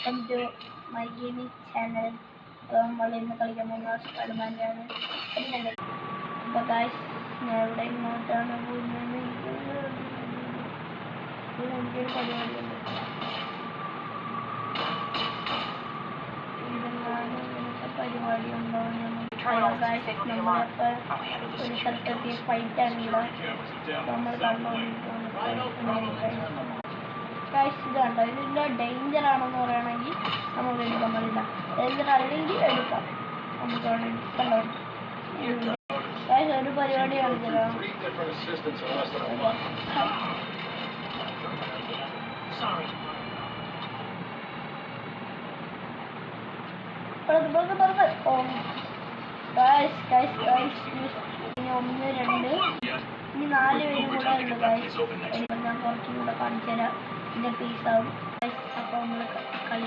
Welcome to my gaming channel. നമ്മൾ ഇന്ന് കളിക്കാൻ പോകുന്ന സ്പൈഡർമാൻ്റെ ആണ്. അപ്പോൾ ഗായ്സ്, ഞാൻ ഇവിടെ ഇങ്ങോട്ടാണ് പോകുന്നത്. എനിക്കൊരു പരിപാടിയുണ്ട്. ഇതെങ്ങാനും ഇങ്ങനത്തെ പരിപാടി ഉണ്ടോ? നമ്മളിപ്പോൾ ഒരു സ്ഥലത്തെത്തിയ ഫൈറ്റാണ് ഇവിടെ നമ്മൾ കണ്ടുകൊണ്ടിരിക്കുന്നത്. ഗൈസ്, ഇത് കണ്ടോ, ഇതിൻ്റെ ഡേഞ്ചർ ആണെന്ന് പറയണമെങ്കിൽ നമുക്ക് എടുക്കാൻ പറ്റില്ല. ഡേഞ്ചർ അല്ലെങ്കിൽ എടുക്കാം നമുക്ക് കണ്ടോ. ഗൈസ്, ഒരു പരിപാടി കാണിച്ചതാണ്. ഇനി 1, 2 ഇനി 4 പേരും കൂടെ ഉണ്ട് ഗൈസ്. ഞാൻ കുറച്ചും കൂടെ കാണിച്ചു തരാം. ഇതിൻ്റെ പീസാവും. അപ്പോൾ നമ്മൾ കളി